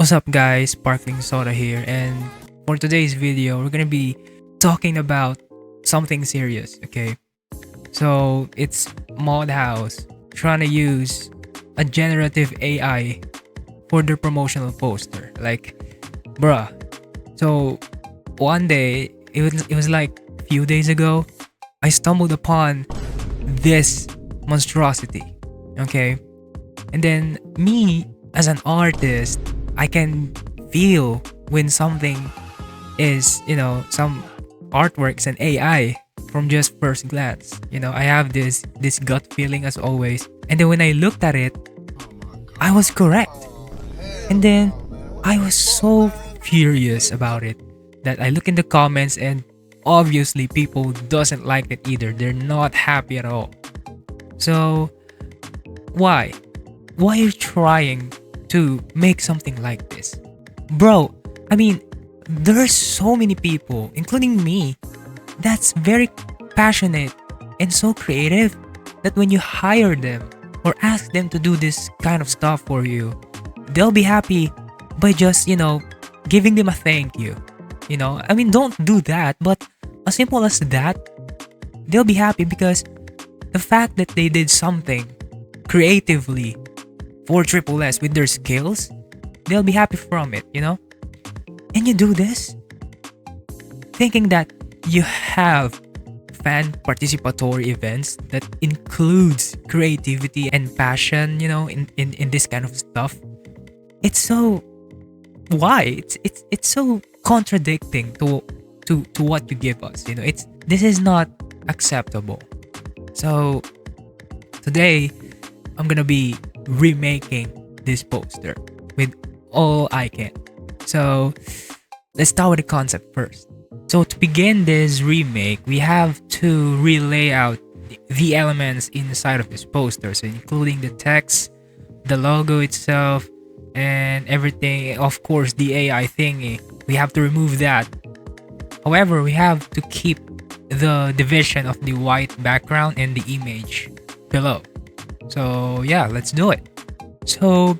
What's up guys, Sparkling Soda here, and for today's video we're gonna be talking about something serious, okay? So it's Mod House trying to use a generative AI for their promotional poster. Like, bruh. So one day, it was like a few days ago, I stumbled upon this monstrosity, okay? And then me as an artist, I can feel when something is, some artworks and AI from just first glance. I have this gut feeling as always. And then when I looked at it, I was correct. And then I was so furious about it that I look in the comments and obviously people doesn't like it either. They're not happy at all. So why? Why are you trying to make something like this? Bro, I mean, there are so many people, including me, that's very passionate and so creative that when you hire them or ask them to do this kind of stuff for you, they'll be happy by just, giving them a thank you. I mean, don't do that, but as simple as that, they'll be happy because the fact that they did something creatively for tripleS with their skills, they'll be happy from it, And you do this thinking that you have fan participatory events that includes creativity and passion, in this kind of stuff. It's so why? It's so contradicting to what you give us, this is not acceptable. So today I'm gonna be remaking this poster with all I can. So let's start with the concept first. So to begin this remake, we have to relay out the elements inside of this poster, so including the text, the logo itself, and everything. Of course, the AI thingy, we have to remove that. However, we have to keep the division of the white background and the image below. So yeah, let's do it. So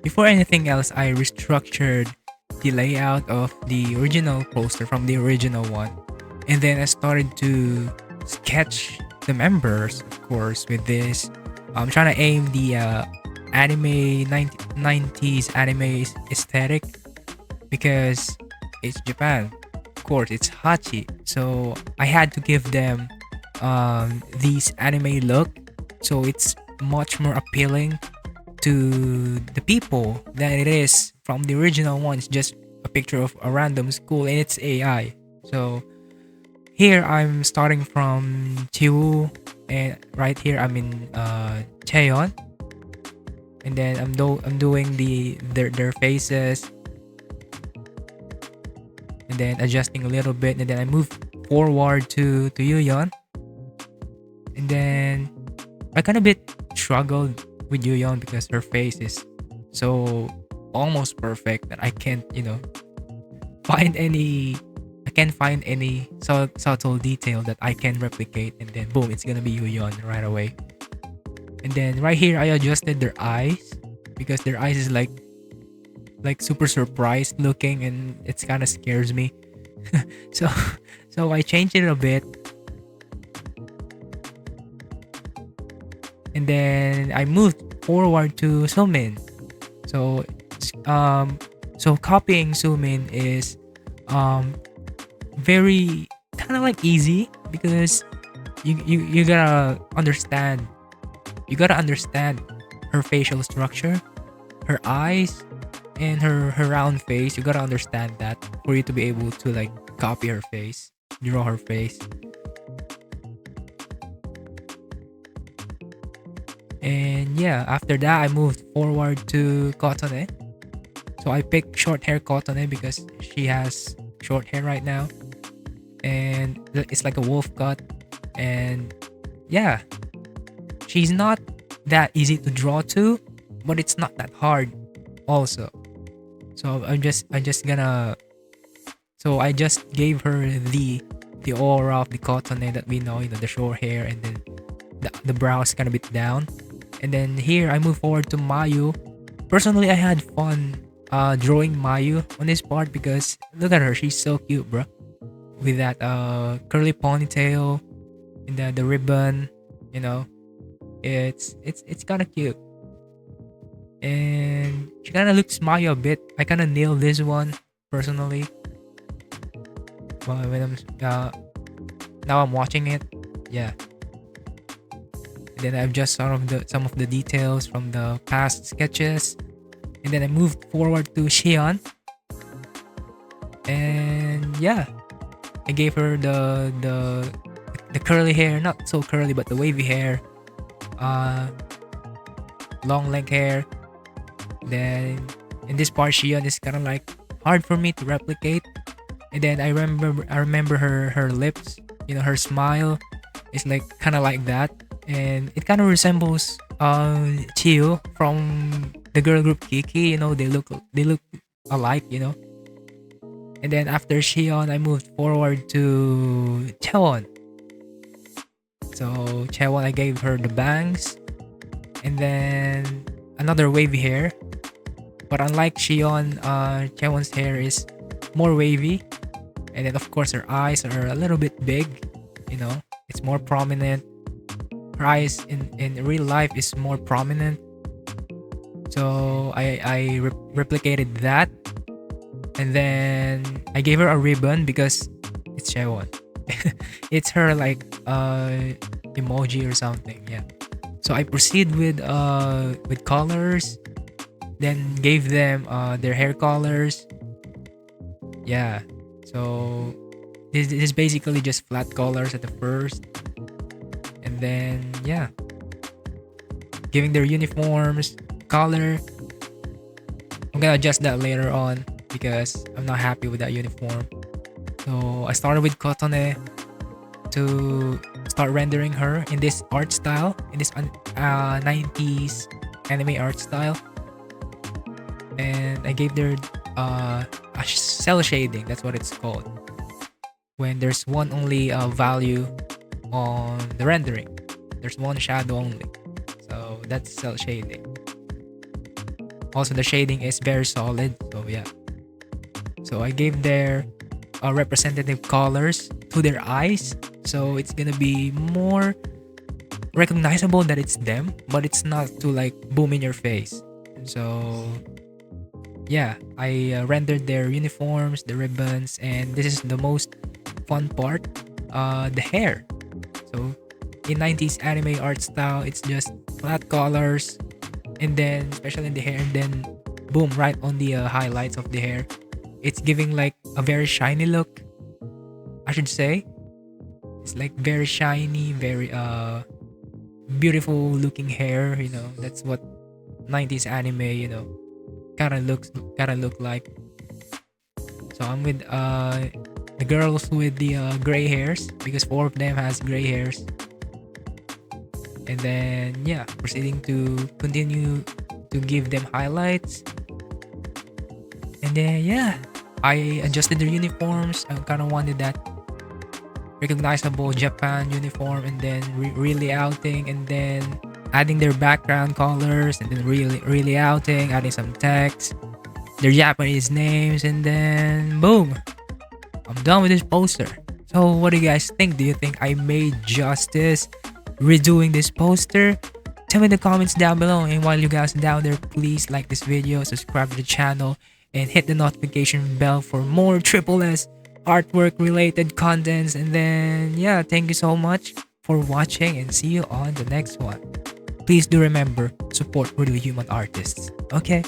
before anything else, I restructured the layout of the original poster from the original one, and then I started to sketch the members, of course, with this. I'm trying to aim the anime 90s anime aesthetic because it's Japan. Of course, it's Hatchi, so I had to give them this anime look, so it's much more appealing to the people than it is from the original one. It's just a picture of a random school and it's AI. So here I'm starting from Chiwu, and right here I'm in Cheon, and then I'm doing their faces, and then adjusting a little bit, and then I move forward to Yuyeon, and then I kind of bit struggled with Yuyeon because her face is so almost perfect that I can't find any subtle detail that I can replicate, and then boom, it's gonna be Yuyeon right away. And then right here I adjusted their eyes because their eyes is like super surprised looking, and it's kind of scares me. so I changed it a bit, and then I moved forward to Sumin. So copying Sumin is very kind of like easy because you gotta understand her facial structure, her eyes, and her round face. You gotta understand that for you to be able to like copy her face, draw her face. And yeah, after that I moved forward to Kotone. So I picked short hair Kotone because she has short hair right now, and it's like a wolf cut. And yeah, she's not that easy to draw to, but it's not that hard also. So I just gave her the aura of the Kotone that we know, the short hair, and then the brows kind of bit down. And then here I move forward to Mayu. Personally, I had fun drawing Mayu on this part because look at her, she's so cute, bro. With that curly ponytail and the ribbon, you know, it's kind of cute. And she kind of looks Mayu a bit. I kind of nailed this one personally. Well, when I'm now I'm watching it, yeah. And then I've just some of the details from the past sketches, and then I moved forward to Shion, and yeah, I gave her the curly hair, not so curly, but the wavy hair, long length hair. Then in this part, Shion is kind of like hard for me to replicate. And then I remember her lips, you know, her smile is like kind of like that, and it kind of resembles Chiyo from the girl group Kiki. You know, they look alike, you know. And then after Shion, I moved forward to Chaewon. So Chaewon, I gave her the bangs, and then another wavy hair. But unlike Shion, Chaewon's hair is more wavy, and then of course her eyes are a little bit big. You know, it's more prominent. Her eyes in real life is more prominent. So I replicated that, and then I gave her a ribbon because it's Chaewon. It's her like emoji or something, yeah. So I proceed with colors, then gave them their hair colors, yeah. So this is basically just flat colors at the first, and then yeah, giving their uniforms color. I'm gonna adjust that later on because I'm not happy with that uniform. So I started with Kotone to start rendering her in this art style, in this 90s anime art style, and I gave their a cell shading. That's what it's called when there's one only value on the rendering. There's one shadow only, so that's cell shading. Also, the shading is very solid, so yeah. So I gave their representative colors to their eyes, so it's gonna be more recognizable that it's them, but it's not too like boom in your face. So yeah, I rendered their uniforms, the ribbons, and this is the most fun part, the hair. So in 90s anime art style, it's just flat colors, and then especially in the hair, and then boom, right on the highlights of the hair. It's giving like a very shiny look, I should say. It's like very shiny, very beautiful looking hair, you know. That's what 90s anime, you know, kind of look like. So I'm with the girls with the gray hairs because 4 of them has gray hairs. And then yeah, proceeding to continue to give them highlights. And then yeah, I adjusted their uniforms. I kind of wanted that recognizable Japan uniform, and then really outing, and then adding their background colors, and then really outing, adding some text, their Japanese names, and then boom, I'm done with this poster. So what do you guys think? Do you think I made justice redoing this poster? Tell me in the comments down below, and while you guys are down there, please like this video, subscribe to the channel, and hit the notification bell for more tripleS artwork related contents. And then yeah, thank you so much for watching, and see you on the next one. Please do remember, support real human artists, okay?